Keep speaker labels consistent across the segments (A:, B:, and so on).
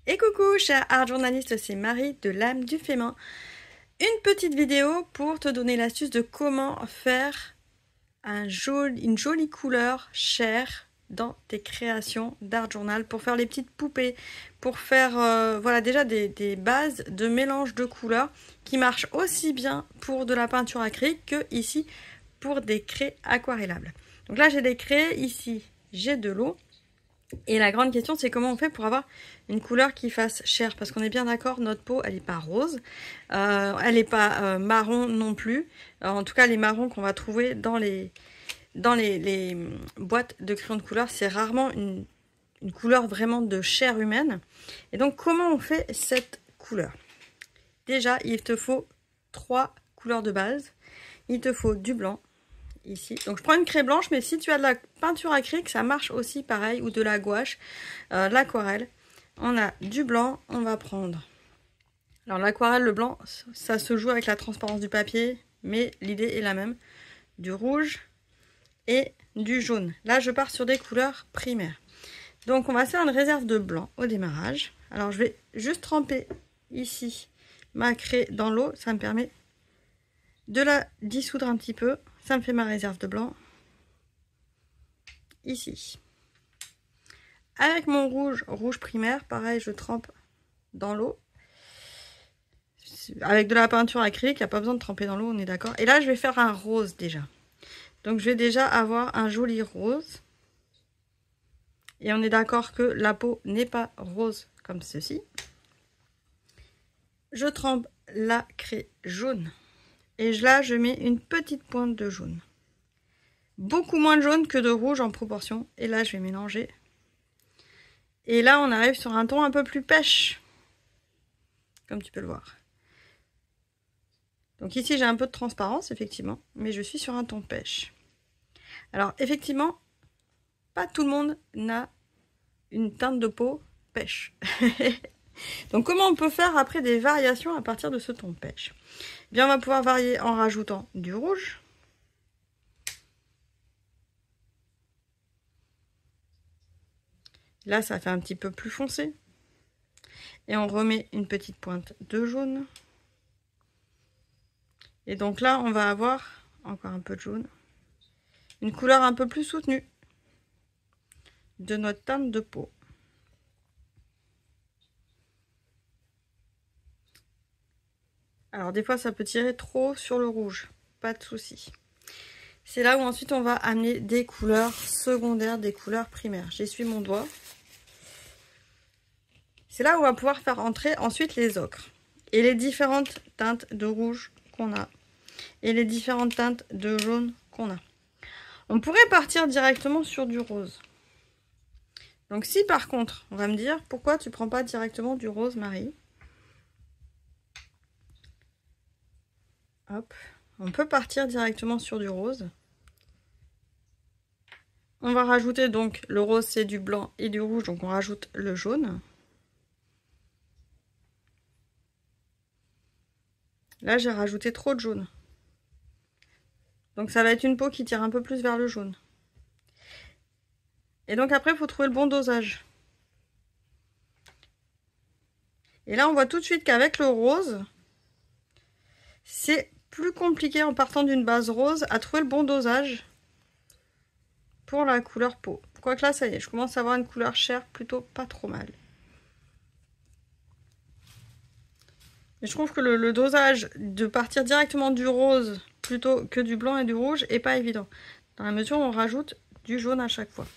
A: Et coucou chère art journaliste, c'est Marie de l'âme du féminin. Une petite vidéo pour te donner l'astuce de comment faire une jolie couleur chair dans tes créations d'art journal, pour faire les petites poupées, pour faire voilà déjà des bases de mélange de couleurs qui marchent aussi bien pour de la peinture acrylique que ici pour des craies aquarellables. Donc là j'ai des craies, ici j'ai de l'eau. Et la grande question, c'est comment on fait pour avoir une couleur qui fasse chair. Parce qu'on est bien d'accord, notre peau, elle n'est pas rose. Elle n'est pas marron non plus. En tout cas, les marrons qu'on va trouver dans les boîtes de crayons de couleur, c'est rarement une couleur vraiment de chair humaine. Et donc, comment on fait cette couleur? Déjà, il te faut 3 couleurs de base. Il te faut du blanc. Ici. Donc je prends une craie blanche, mais si tu as de la peinture acrylique, ça marche aussi pareil, ou de la gouache, l'aquarelle. On a du blanc, on va prendre. Alors l'aquarelle, le blanc, ça se joue avec la transparence du papier, mais l'idée est la même. Du rouge et du jaune. Là, je pars sur des couleurs primaires. Donc on va faire une réserve de blanc au démarrage. Alors je vais juste tremper ici ma craie dans l'eau, ça me permet de la dissoudre un petit peu. Ça me fait ma réserve de blanc. Ici. Avec mon rouge primaire, pareil, je trempe dans l'eau. Avec de la peinture acrylique, il n'y a pas besoin de tremper dans l'eau, on est d'accord. Et là, je vais faire un rose déjà. Donc, je vais déjà avoir un joli rose. Et on est d'accord que la peau n'est pas rose comme ceci. Je trempe la craie jaune. Et là, je mets une petite pointe de jaune. Beaucoup moins de jaune que de rouge en proportion. Et là, je vais mélanger. Et là, on arrive sur un ton un peu plus pêche. Comme tu peux le voir. Donc ici, j'ai un peu de transparence, effectivement. Mais je suis sur un ton pêche. Alors, effectivement, pas tout le monde n'a une teinte de peau pêche. Donc, comment on peut faire après des variations à partir de ce ton pêche? Bien, on va pouvoir varier en rajoutant du rouge. Là, ça fait un petit peu plus foncé. Et on remet une petite pointe de jaune. Et donc là, on va avoir encore un peu de jaune. Une couleur un peu plus soutenue de notre teinte de peau. Alors des fois, ça peut tirer trop sur le rouge. Pas de souci. C'est là où ensuite on va amener des couleurs secondaires, des couleurs primaires. J'essuie mon doigt. C'est là où on va pouvoir faire entrer ensuite les ocres. Et les différentes teintes de rouge qu'on a. Et les différentes teintes de jaune qu'on a. On pourrait partir directement sur du rose. Donc si par contre, on va me dire, pourquoi tu prends pas directement du rose, Marie? Hop, on peut partir directement sur du rose. On va rajouter donc, le rose c'est du blanc et du rouge, donc on rajoute le jaune. Là j'ai rajouté trop de jaune. Donc ça va être une peau qui tire un peu plus vers le jaune. Et donc après il faut trouver le bon dosage. Et là on voit tout de suite qu'avec le rose, c'est plus compliqué en partant d'une base rose à trouver le bon dosage pour la couleur peau. Quoique là ça y est, je commence à avoir une couleur chair plutôt pas trop mal. Mais je trouve que le dosage de partir directement du rose plutôt que du blanc et du rouge est pas évident. Dans la mesure où on rajoute du jaune à chaque fois.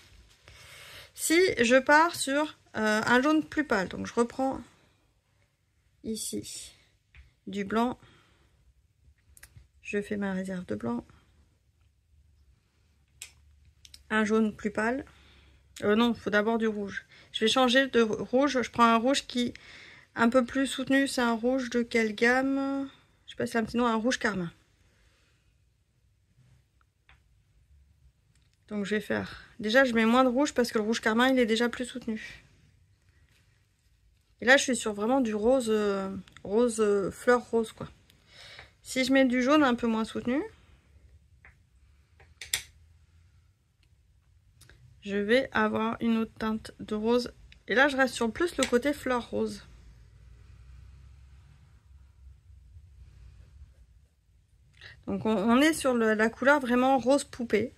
A: Si je pars sur un jaune plus pâle, donc je reprends ici du blanc. Je fais ma réserve de blanc. Un jaune plus pâle. Non, il faut d'abord du rouge. Je vais changer de rouge. Je prends un rouge qui un peu plus soutenu. C'est un rouge de quelle gamme? Je sais pas si c'est un petit nom, un rouge carmin. Donc je vais faire... Déjà, je mets moins de rouge parce que le rouge carmin, il est déjà plus soutenu. Et là, je suis sur vraiment du rose, fleur rose, quoi. Si je mets du jaune un peu moins soutenu, je vais avoir une autre teinte de rose Et là, je reste sur plus le côté fleur rose. Donc on est sur la couleur vraiment rose poupée.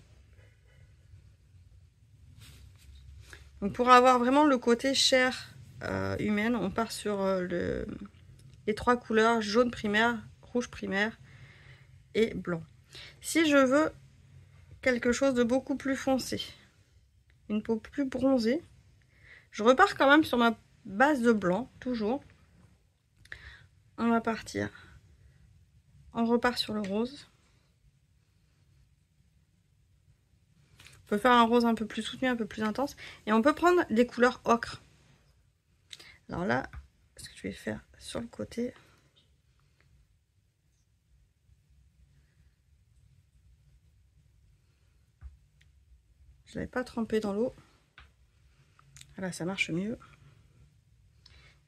A: Donc pour avoir vraiment le côté chair humaine, on part sur les 3 couleurs jaune primaire, rouge primaire et blanc. Si je veux quelque chose de beaucoup plus foncé, une peau plus bronzée, je repars quand même sur ma base de blanc, toujours. On va partir. On repart sur le rose. On peut faire un rose un peu plus soutenu, un peu plus intense. Et on peut prendre des couleurs ocre. Alors là, ce que je vais faire sur le côté. Je ne l'avais pas trempé dans l'eau. Voilà, ça marche mieux.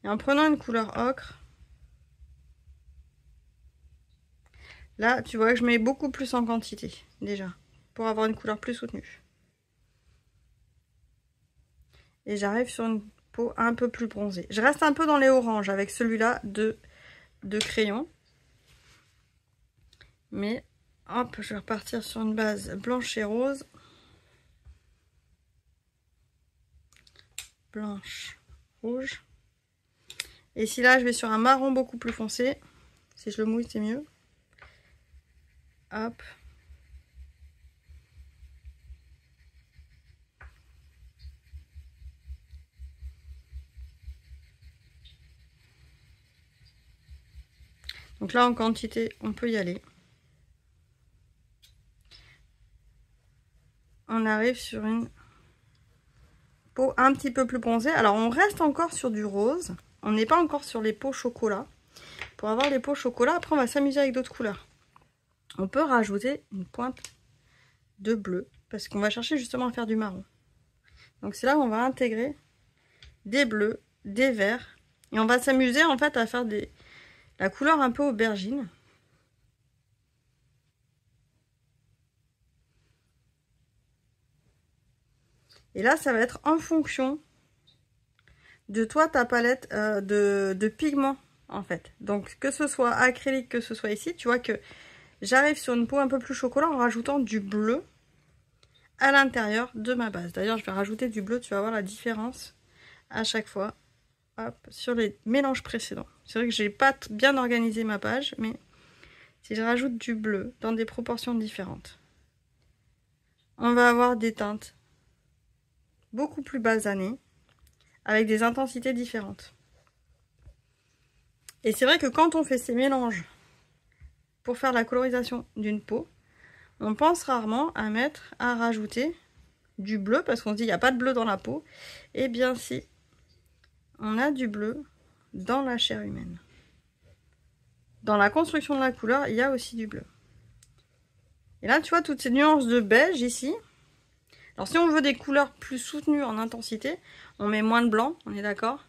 A: Et en prenant une couleur ocre, là, tu vois que je mets beaucoup plus en quantité, déjà, pour avoir une couleur plus soutenue. Et j'arrive sur une peau un peu plus bronzée. Je reste un peu dans les oranges avec celui-là de crayon. Mais, hop, je vais repartir sur une base blanche et rose. Blanche, rouge. Et si là, je vais sur un marron beaucoup plus foncé. Si je le mouille, c'est mieux. Hop. Donc là, en quantité, on peut y aller. On arrive sur une peau un petit peu plus bronzée. Alors, on reste encore sur du rose. On n'est pas encore sur les peaux chocolat. Pour avoir les peaux chocolat, après, on va s'amuser avec d'autres couleurs. On peut rajouter une pointe de bleu, parce qu'on va chercher justement à faire du marron. Donc, c'est là où on va intégrer des bleus, des verts. Et on va s'amuser, en fait, à faire la couleur un peu aubergine. Et là, ça va être en fonction de toi, ta palette de pigments, en fait. Donc, que ce soit acrylique, que ce soit ici, tu vois que j'arrive sur une peau un peu plus chocolat en rajoutant du bleu à l'intérieur de ma base. D'ailleurs, je vais rajouter du bleu, tu vas voir la différence à chaque fois. Hop, sur les mélanges précédents. C'est vrai que j'ai pas bien organisé ma page, mais si je rajoute du bleu dans des proportions différentes, on va avoir des teintes beaucoup plus basanées, avec des intensités différentes. Et c'est vrai que quand on fait ces mélanges pour faire la colorisation d'une peau, on pense rarement à rajouter du bleu, parce qu'on se dit il n'y a pas de bleu dans la peau. Eh bien si, on a du bleu dans la chair humaine. Dans la construction de la couleur, il y a aussi du bleu. Et là, tu vois, toutes ces nuances de beige ici. Alors, si on veut des couleurs plus soutenues en intensité, on met moins de blanc, on est d'accord?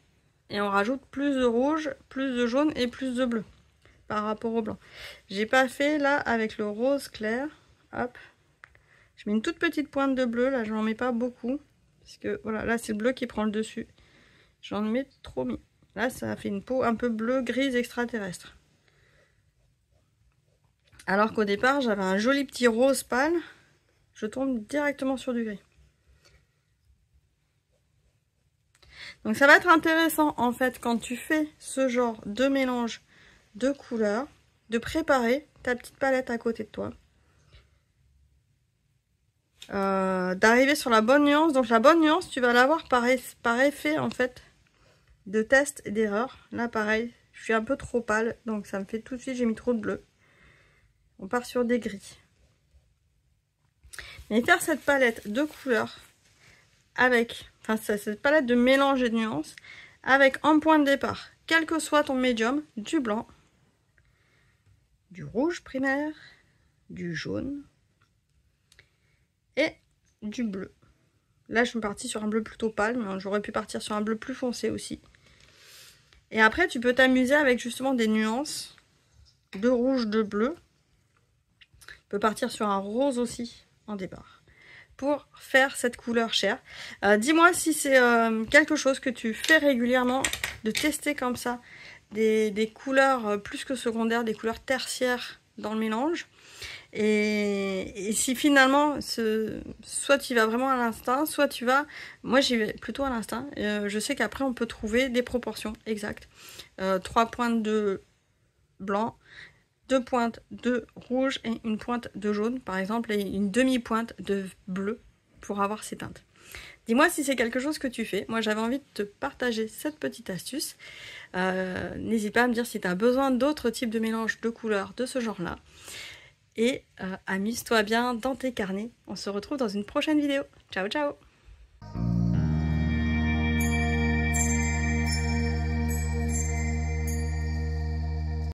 A: Et on rajoute plus de rouge, plus de jaune et plus de bleu par rapport au blanc. J'ai pas fait là avec le rose clair. Hop. Je mets une toute petite pointe de bleu. Là, je n'en mets pas beaucoup. Parce que voilà, là, c'est le bleu qui prend le dessus. J'en mets trop mis. Là, ça fait une peau un peu bleu grise extraterrestre. Alors qu'au départ, j'avais un joli petit rose pâle. Je tombe directement sur du gris. Donc ça va être intéressant en fait quand tu fais ce genre de mélange de couleurs, de préparer ta petite palette à côté de toi. D'arriver sur la bonne nuance. Donc la bonne nuance, tu vas l'avoir par effet en fait de test et d'erreur. Là pareil, je suis un peu trop pâle, donc ça me fait tout de suite, j'ai mis trop de bleu. On part sur des gris. Et faire cette palette de couleurs avec, enfin cette palette de mélange et de nuances, avec en point de départ, quel que soit ton médium, du blanc, du rouge primaire, du jaune et du bleu. Là, je suis partie sur un bleu plutôt pâle, mais j'aurais pu partir sur un bleu plus foncé aussi. Et après, tu peux t'amuser avec justement des nuances de rouge, de bleu. Tu peux partir sur un rose aussi en départ. pour faire cette couleur chair. Dis-moi si c'est quelque chose que tu fais régulièrement, de tester comme ça des couleurs plus que secondaires, des couleurs tertiaires dans le mélange. Et si finalement, soit tu vas vraiment à l'instinct, soit tu vas... Moi, j'y vais plutôt à l'instinct. Je sais qu'après, on peut trouver des proportions exactes. 3 pointes de blanc, 2 pointes de rouge et une pointe de jaune, par exemple, et une demi-pointe de bleu pour avoir ces teintes. Dis-moi si c'est quelque chose que tu fais. Moi, j'avais envie de te partager cette petite astuce. N'hésite pas à me dire si tu as besoin d'autres types de mélanges de couleurs de ce genre-là. Et amuse-toi bien dans tes carnets. On se retrouve dans une prochaine vidéo. Ciao, ciao!